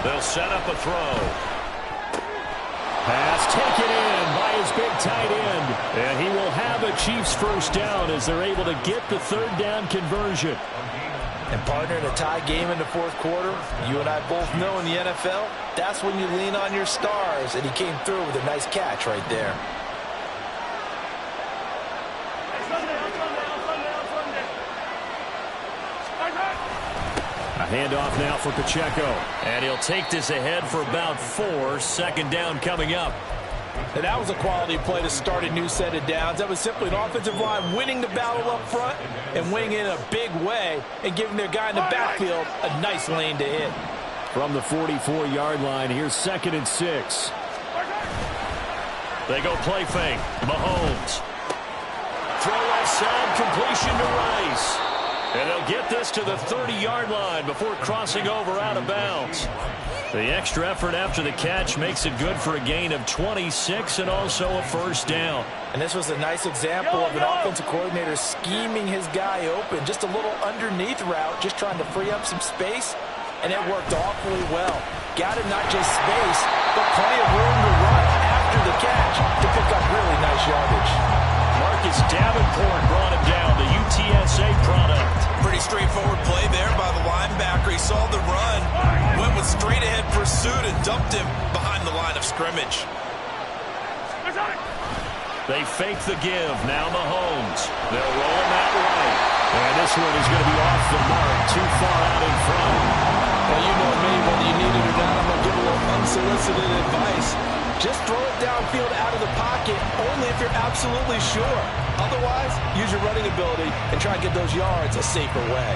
They'll set up a throw. Pass taken in by his big tight end. And he will have a Chiefs first down as they're able to get the 3rd down conversion.
And partner, in a tie game in the 4th quarter, you and I both know in the NFL, that's when you lean on your stars. And he came through with a nice catch right there.
Handoff now for Pacheco. And he'll take this ahead for about 4. 2nd down coming up.
And that was a quality play to start a new set of downs. That was simply an offensive line winning the battle up front and winning in a big way and giving their guy in the backfield a nice lane to hit.
From the 44-yard line, here's 2nd and 6. They go play fake. Mahomes. Throw left side, completion to Rice. And they'll get this to the 30-yard line before crossing over out of bounds. The extra effort after the catch makes it good for a gain of 26 and also a first down.
And this was a nice example of an offensive coordinator scheming his guy open. Just a little underneath route, just trying to free up some space. And it worked awfully well. Got him not just space, but plenty of room to run after the catch to pick up really nice yardage.
Marcus Davenport brought him down, the UTSA product.
Pretty straightforward play there by the linebacker. He saw the run, went with straight-ahead pursuit, and dumped him behind the line of scrimmage.
They fake the give. Now Mahomes. They'll roll him out right. And this one is going to be off the mark, too far out in front.
Well, you know me, whether you need it or not, I'm going to give a little unsolicited advice. Just throw it downfield out of the pocket, only if you're absolutely sure. Otherwise, use your running ability and try and get those yards a safer way.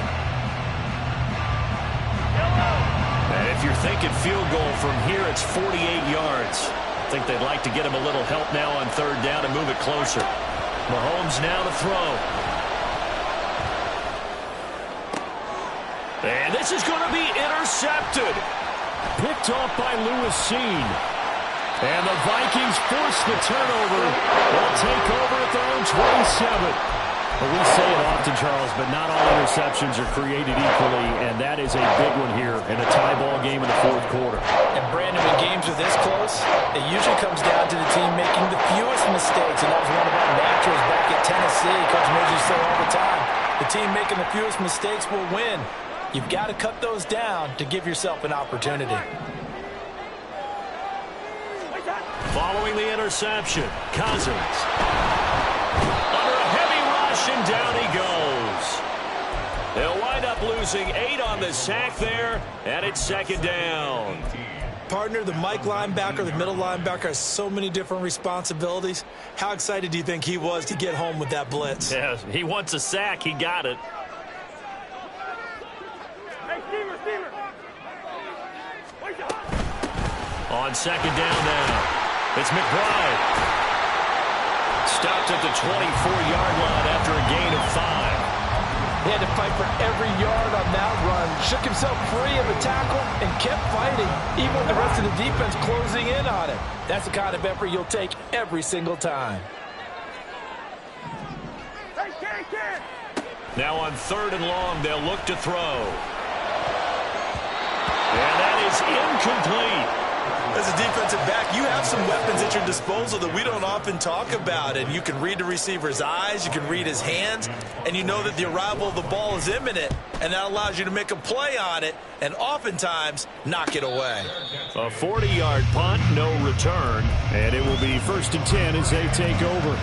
And if you're thinking field goal from here, it's 48 yards. I think they'd like to get him a little help now on 3rd down and move it closer. Mahomes now to throw. And this is going to be intercepted. Picked off by Lewis Cine. And the Vikings force the turnover. They'll take over at their own 27. Well, we say it often, Charles, but not all interceptions are created equally, and that is a big one here in a tie ball game in the 4th quarter.
And, Brandon, when games are this close, it usually comes down to the team making the fewest mistakes, and that was one of our mantras back at Tennessee. Coach Major say all the time, the team making the fewest mistakes will win. You've got to cut those down to give yourself an opportunity.
Following the interception, Cousins. Under a heavy rush, and down he goes. They'll wind up losing 8 on the sack there, and it's 2nd down.
Partner, the Mike linebacker, the middle linebacker, has so many different responsibilities. How excited do you think he was to get home with that blitz?
Yeah, he wants a sack. He got it.
Hey, Steamer.
On 2nd down now. It's McBride. Stopped at the 24-yard line after a gain of 5.
He had to fight for every yard on that run. Shook himself free of a tackle and kept fighting, even with the rest of the defense closing in on him. That's the kind of effort you'll take every single time.
Now on 3rd and long, they'll look to throw. And that is incomplete.
As a defensive back, you have some weapons at your disposal that we don't often talk about. And you can read the receiver's eyes, you can read his hands, and you know that the arrival of the ball is imminent. And that allows you to make a play on it and oftentimes knock it away.
A 40-yard punt, no return. And it will be 1st and 10 as they take over.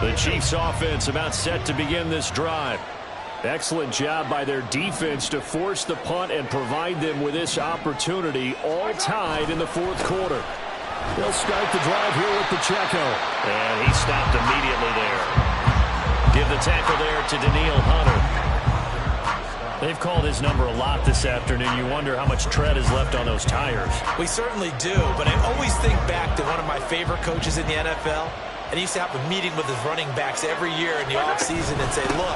The Chiefs offense about set to begin this drive. Excellent job by their defense to force the punt and provide them with this opportunity, all tied in the 4th quarter. They'll start the drive here with Pacheco.
And he stopped immediately there. Give the tackle there to Danielle Hunter. They've called his number a lot this afternoon. You wonder how much tread is left on those tires.
We certainly do, but I always think back to one of my favorite coaches in the NFL. And he used to have a meeting with his running backs every year in the offseason and say, look,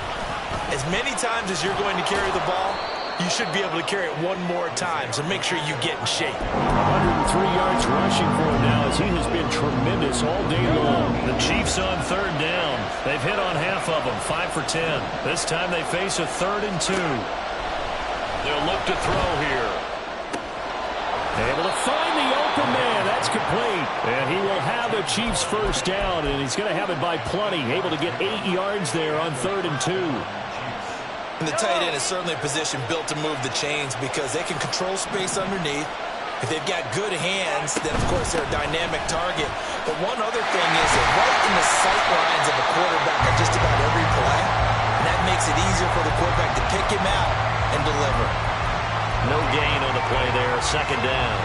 as many times as you're going to carry the ball, you should be able to carry it one more time, so make sure you get in shape.
103 yards rushing for him now as he has been tremendous all day long.
The Chiefs on 3rd down. They've hit on half of them, 5 for 10. This time they face a 3rd and 2. They'll look to throw here.
Able to find the open man. That's complete. And he will have the Chiefs 1st down, and he's going to have it by plenty. Able to get 8 yards there on 3rd and 2.
And the tight end is certainly a position built to move the chains because they can control space underneath. If they've got good hands, then, of course, they're a dynamic target. But one other thing is they're right in the sight lines of a quarterback on just about every play. And that makes it easier for the quarterback to pick him out and deliver.
No gain on the play there, 2nd down.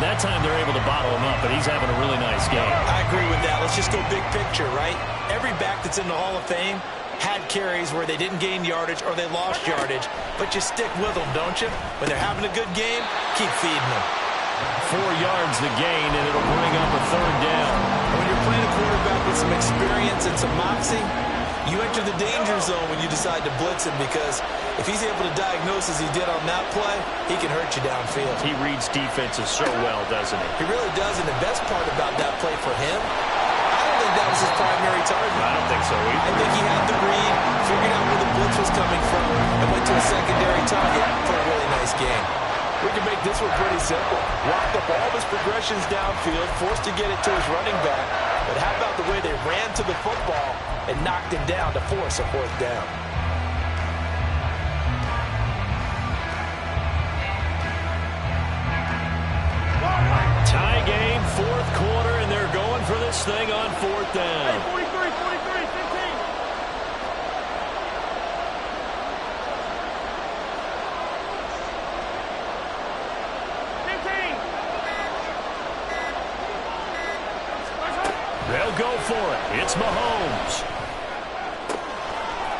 That time they're able to bottle him up, but he's having a really nice game.
I agree with that. Let's just go big picture, right? Every back that's in the Hall of Fame had carries where they didn't gain yardage or they lost yardage, but you stick with them, don't you? When they're having a good game, keep feeding them.
4 yards the gain, and it'll bring up a 3rd down.
When you're playing a quarterback with some experience and some moxie, you enter the danger zone when you decide to blitz him because if he's able to diagnose as he did on that play, he can hurt you downfield.
He reads defenses so well, doesn't he?
He really does, and the best part about that play for him, I don't think that was his primary target.
I don't think so either.
I think he had the read, figured out where the blitz was coming from, and went to a secondary target for a really nice game.
We can make this one pretty simple. Locked up all of his progressions downfield, forced to get it to his running back. But how about the way they ran to the football and knocked him down to force a 4th down?
Tie game, 4th quarter, and they're going for this thing on 4th down.
Hey, 43, 15. 15.
They'll go for it. It's Mahomes.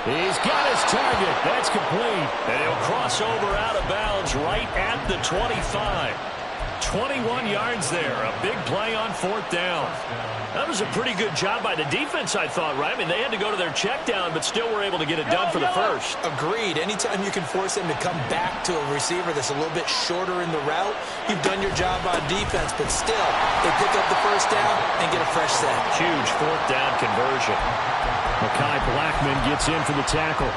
He's got his target. That's complete. And he'll cross over out of bounds right at the 25. 21 yards there. A big play on 4th down. That was a pretty good job by the defense, I thought, right? I mean, they had to go to their check down, but still were able to get it done for the first.
Agreed. Anytime you can force them to come back to a receiver that's a little bit shorter in the route, you've done your job on defense, but still, they pick up the 1st down and get a fresh set.
Huge 4th down conversion.
Mekhi Blackmon gets in for the tackle.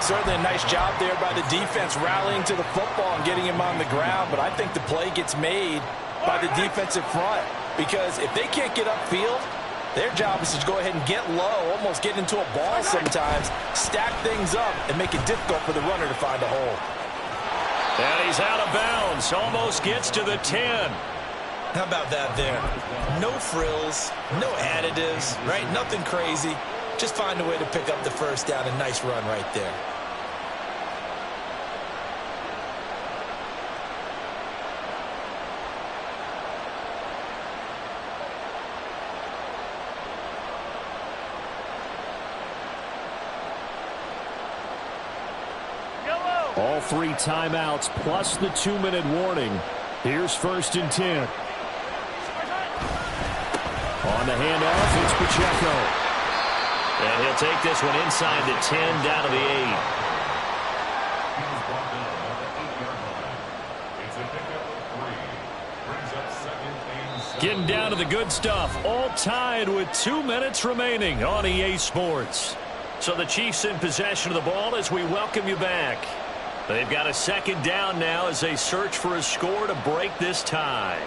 Certainly a nice job there by the defense rallying to the football and getting him on the ground, but I think the play gets made by the defensive front because if they can't get upfield, their job is to go ahead and get low, almost get into a ball sometimes, stack things up, and make it difficult for the runner to find a hole.
And he's out of bounds, almost gets to the 10.
How about that there? No frills, no additives, right? Nothing crazy. Just find a way to pick up the 1st down. A nice run right there.
All 3 timeouts plus the 2-minute warning. Here's 1st and 10. On the handoff, it's Pacheco.
And he'll take this one inside the 10, down to the 8. Getting down to the good stuff. All tied with 2 minutes remaining on EA Sports. So the Chiefs in possession of the ball as we welcome you back. They've got a second down now as they search for a score to break this tie.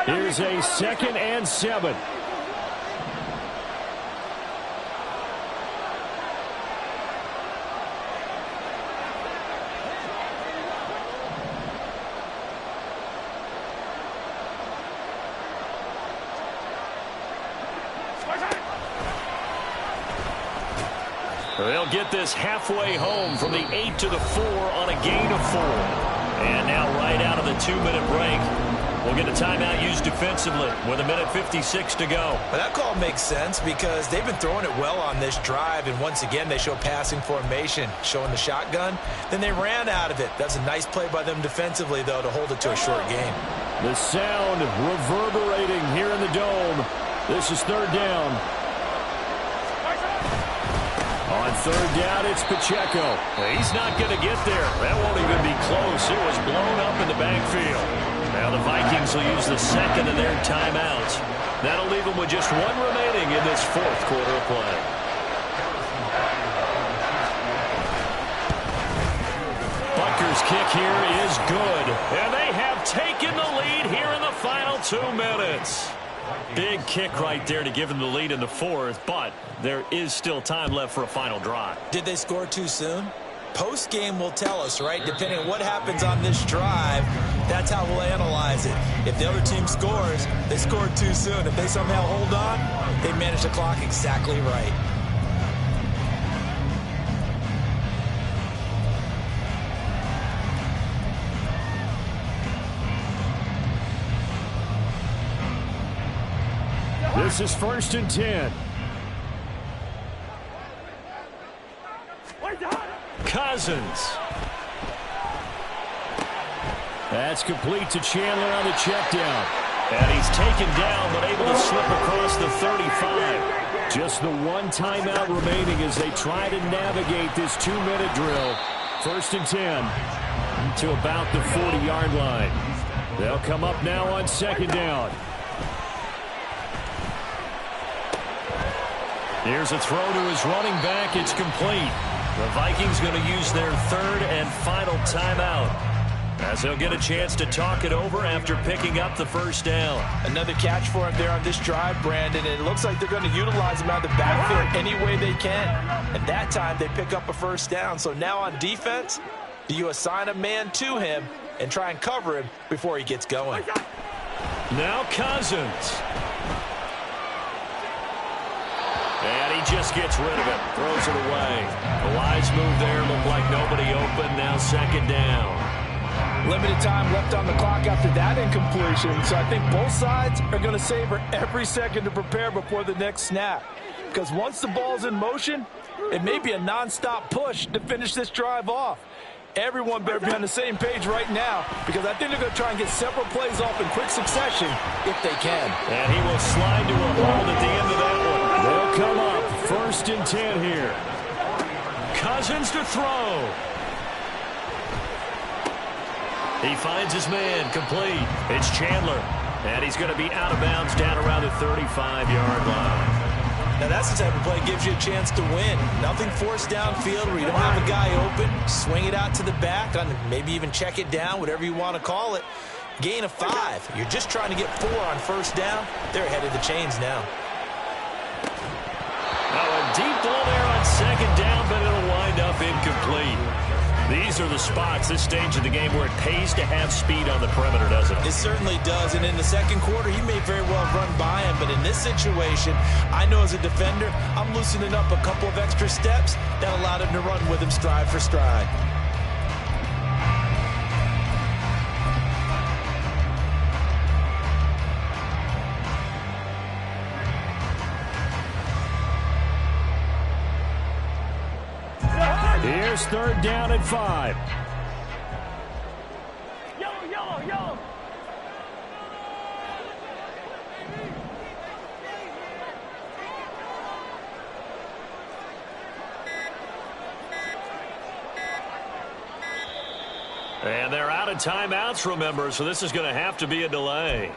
Here's a 2nd and 7.
They'll get this halfway home from the 8 to the 4 on a gain of 4. And now right out of the 2-minute break, we'll get a timeout used defensively with 1:56 to go.
But that call makes sense because they've been throwing it well on this drive, and once again they show passing formation, showing the shotgun. Then they ran out of it. That's a nice play by them defensively, though, to hold it to a short game.
The sound reverberating here in the Dome. This is 3rd down. On 3rd down, it's Pacheco.
He's not going to get there. That won't even be close. It was blown up in the backfield. Now the Vikings will use the 2nd of their timeouts. That'll leave them with just 1 remaining in this 4th quarter of play. Butker's kick here is good. And they have taken the lead here in the final 2 minutes. Big kick right there to give them the lead in the 4th, but there is still time left for a final drive.
Did they score too soon? Post-game will tell us, right? Depending on what happens on this drive, that's how we'll analyze it. If the other team scores, they scored too soon. If they somehow hold on, they manage the clock exactly right.
This is 1st and 10.
Cousins.
That's complete to Chandler on the check down.
And he's taken down, but able to slip across the 35.
Just the 1 timeout remaining as they try to navigate this 2-minute drill. 1st and 10 to about the 40-yard line. They'll come up now on 2nd down.
Here's a throw to his running back. It's complete. The Vikings going to use their 3rd and final timeout as they'll get a chance to talk it over after picking up the 1st down.
Another catch for him there on this drive, Brandon. And it looks like they're going to utilize him out of the backfield any way they can. And that time they pick up a 1st down. So now on defense, do you assign a man to him and try and cover him before he gets going?
Now Cousins. And he just gets rid of it. Throws it away. A wise move there. Looked like nobody open. Now 2nd down.
Limited time left on the clock after that incompletion. So I think both sides are going to savor every second to prepare before the next snap. Because once the ball's in motion, it may be a nonstop push to finish this drive off. Everyone better be on the same page right now because I think they're going to try and get several plays off in quick succession if they can.
And he will slide to a hold at the end of that one.
They'll come up 1st and 10 here.
Cousins to throw. He finds his man complete. It's Chandler. And he's going to be out of bounds down around the 35-yard line.
Now that's the type of play that gives you a chance to win. Nothing forced downfield where you don't have a guy open. Swing it out to the back, on maybe even check it down, whatever you want to call it. Gain of 5. You're just trying to get 4 on 1st down. They're ahead of the chains now.
Now a deep ball there on 2nd down, but it'll wind up incomplete. These are the spots, this stage of the game, where it pays to have speed on the perimeter, doesn't it?
It certainly does, and in the 2nd quarter, he may very well run by him, but in this situation, I know as a defender, I'm loosening up a couple of extra steps that allowed him to run with him stride for stride.
Here's 3rd down and 5.
Yellow.
And they're out of timeouts, remember, so this is going to have to be a delay.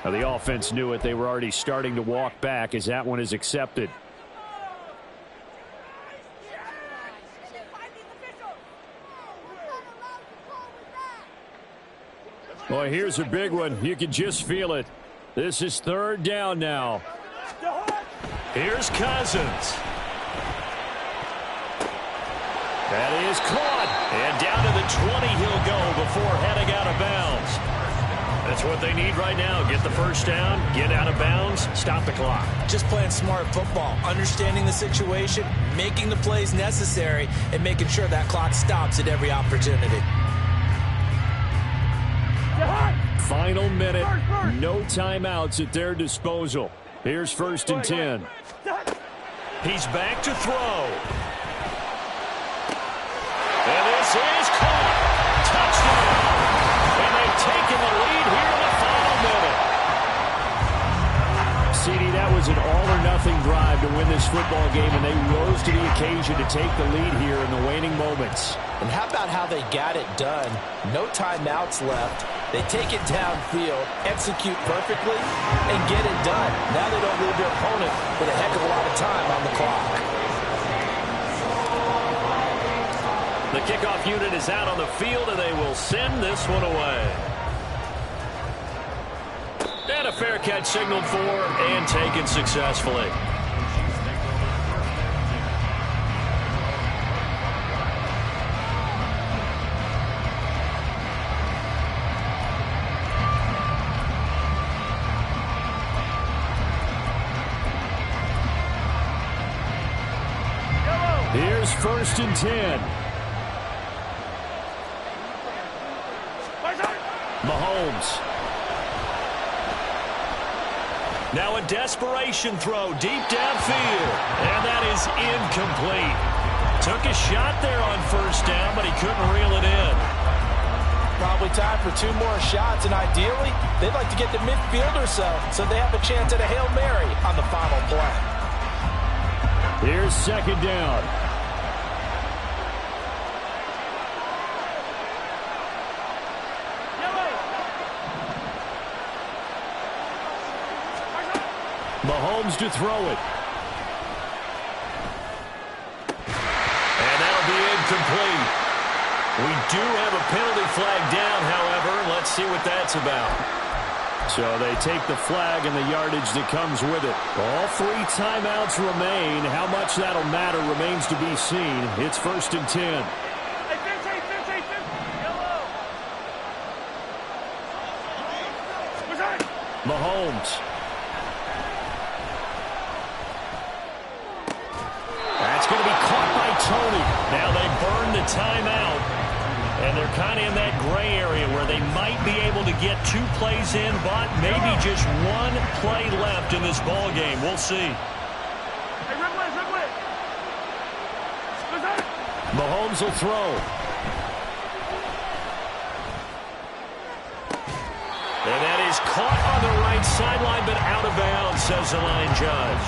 Now, the offense knew it. They were already starting to walk back as that one is accepted. Boy, here's a big one. You can just feel it. This is third down now.
Here's Cousins. That is caught. And down to the 20 he'll go before heading out of bounds. That's what they need right now. Get the first down, get out of bounds, stop the clock.
Just playing smart football, understanding the situation, making the plays necessary, and making sure that clock stops at every opportunity.
Final minute. No timeouts at their disposal. Here's first and 10.
He's back to throw. And this is caught. Touchdown. And they've taken the lead here in the final minute.
CD, that was an all-or-nothing drive to win this football game, and they rose to the occasion to take the lead here in the waning moments.
And how about how they got it done? No timeouts left. They take it downfield, execute perfectly, and get it done. Now they don't leave their opponent with a heck of a lot of time on the clock.
The kickoff unit is out on the field, and they will send this one away. And a fair catch signaled for and taken successfully.
Here's first and 10. Mahomes.
Now a desperation throw deep downfield. And that is incomplete. Took a shot there on first down, but he couldn't reel it in.
Probably time for 2 more shots, and ideally, they'd like to get to midfield or so they have a chance at a Hail Mary on the final play.
Here's second down. Mahomes to throw it.
And that'll be incomplete. We do have a penalty flag down, however. Let's see what that's about.
So they take the flag and the yardage that comes with it. All 3 timeouts remain. How much that'll matter remains to be seen. It's first and 10. Mahomes.
That's going to be caught by Tony. Now they burn the timeout. And they're kind of in that gray area where they might be able to get 2 plays in, but maybe just 1 play left in this ball game. We'll see.
Mahomes will throw.
And that is caught on the right sideline, but out of bounds, says the line judge.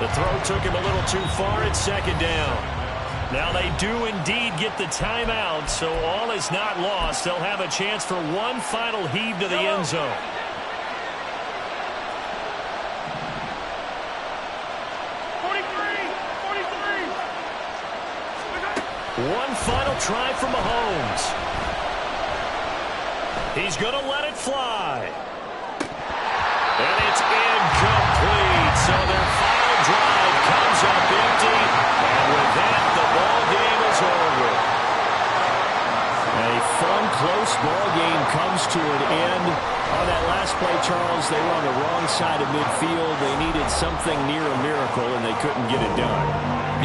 The throw took him a little too far at second down. Now they do indeed get the timeout, so all is not lost. They'll have a chance for 1 final heave to the end zone. One final try from Mahomes. He's going to let it fly. And it's incomplete. So their final drive comes up empty. And with that, the ball game is over.
A fun, close ball game comes to an end. On that last play, Charles, they were on the wrong side of midfield. They needed something near a miracle, and they couldn't get it done.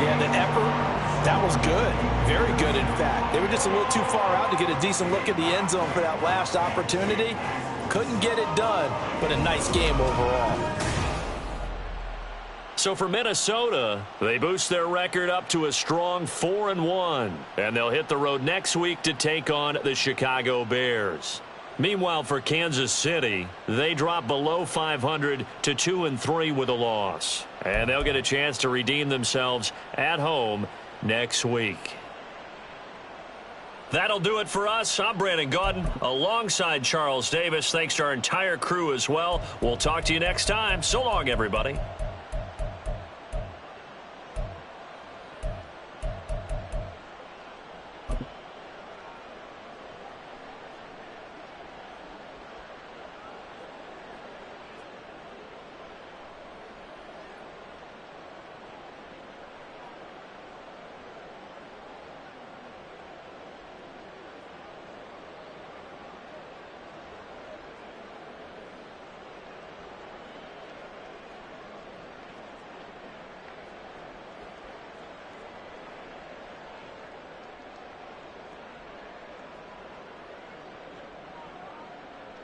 Yeah, the effort, that was good. Very good, in fact. They were just a little too far out to get a decent look at the end zone for that last opportunity. Couldn't get it done, but a nice game overall.
So for Minnesota, they boost their record up to a strong 4-1. And they'll hit the road next week to take on the Chicago Bears. Meanwhile, for Kansas City, they drop below 500 to 2-3 with a loss. And they'll get a chance to redeem themselves at home next week. That'll do it for us. I'm Brandon Gaudin alongside Charles Davis. Thanks to our entire crew as well. We'll talk to you next time. So long, everybody.